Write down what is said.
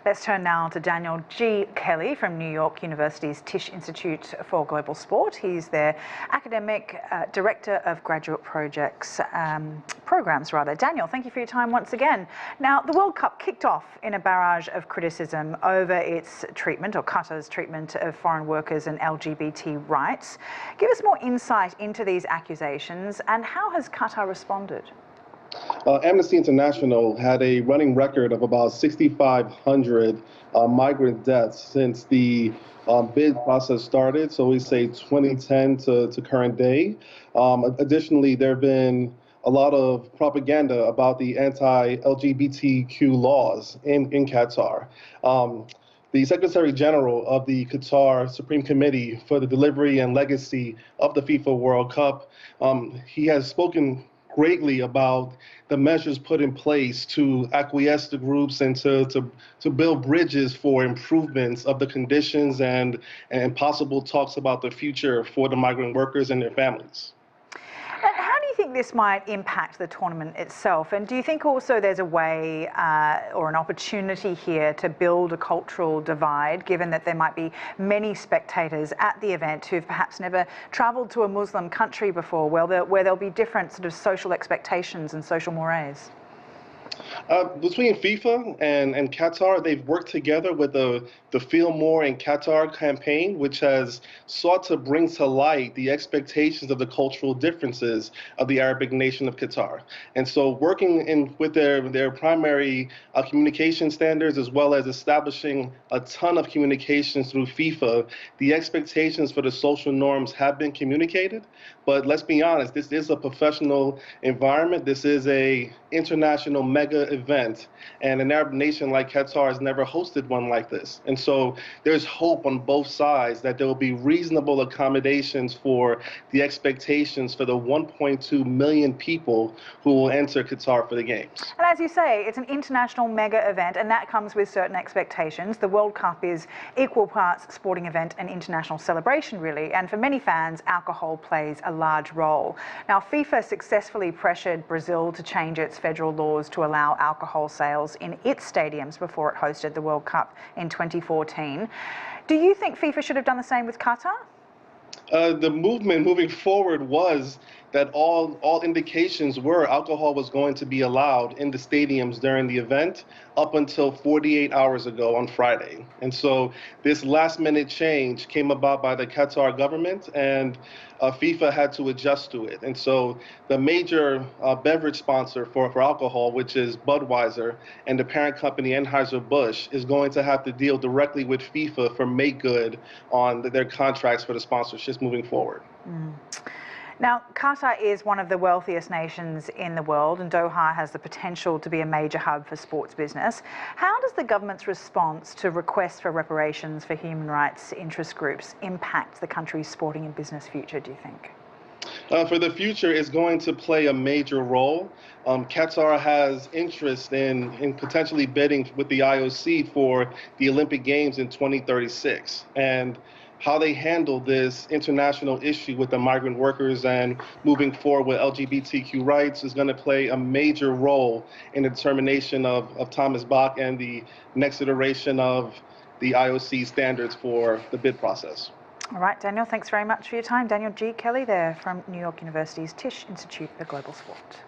Let's turn now to Daniel G. Kelly from New York University's Tisch Institute for Global Sport. He's their academic director of graduate programs. Daniel, thank you for your time once again. Now, the World Cup kicked off in a barrage of criticism over its treatment, or Qatar's treatment, of foreign workers and LGBT rights. Give us more insight into these accusations and how has Qatar responded? Amnesty International had a running record of about 6,500 migrant deaths since the bid process started, so we say 2010 to current day. Additionally, there have been a lot of propaganda about the anti-LGBTQ laws in Qatar. The Secretary General of the Qatar Supreme Committee for the Delivery and Legacy of the FIFA World Cup, he has spoken greatly about the measures put in place to acquiesce the groups and to build bridges for improvements of the conditions and possible talks about the future for the migrant workers and their families. And how do you think this might impact the tournament itself? And do you think also there's a way or an opportunity here to build a cultural divide, given that there might be many spectators at the event who've perhaps never travelled to a Muslim country before, where there'll be different sort of social expectations and social mores? Between FIFA and Qatar, they've worked together with the Feel More in Qatar campaign, which has sought to bring to light the expectations of the cultural differences of the Arabic nation of Qatar. And so working with their primary communication standards, as well as establishing a ton of communications through FIFA, the expectations for the social norms have been communicated. But let's be honest, this is a professional environment. This is a international mega event, and an Arab nation like Qatar has never hosted one like this. And so there's hope on both sides that there will be reasonable accommodations for the expectations for the 1.2 million people who will enter Qatar for the Games. And as you say, it's an international mega event, and that comes with certain expectations. The World Cup is equal parts sporting event and international celebration, really, and for many fans, alcohol plays a large role. Now, FIFA successfully pressured Brazil to change its federal laws to allow alcohol sales in its stadiums before it hosted the World Cup in 2014. Do you think FIFA should have done the same with Qatar? The movement moving forward was that all indications were alcohol was going to be allowed in the stadiums during the event up until 48 hours ago on Friday. And so this last minute change came about by the Qatar government, and FIFA had to adjust to it. And so the major beverage sponsor for alcohol, which is Budweiser, and the parent company Anheuser-Busch, is going to have to deal directly with FIFA for make good on their contracts for the sponsorships moving forward. Now, Qatar is one of the wealthiest nations in the world, and Doha has the potential to be a major hub for sports business. How does the government's response to requests for reparations for human rights interest groups impact the country's sporting and business future, do you think? For the future, it's going to play a major role. Qatar has interest in potentially bidding with the IOC for the Olympic Games in 2036. And how they handle this international issue with the migrant workers and moving forward with LGBTQ rights is going to play a major role in the determination of Thomas Bach and the next iteration of the IOC standards for the bid process. All right, Daniel, thanks very much for your time. Daniel G. Kelly there from New York University's Tisch Institute for Global Sport.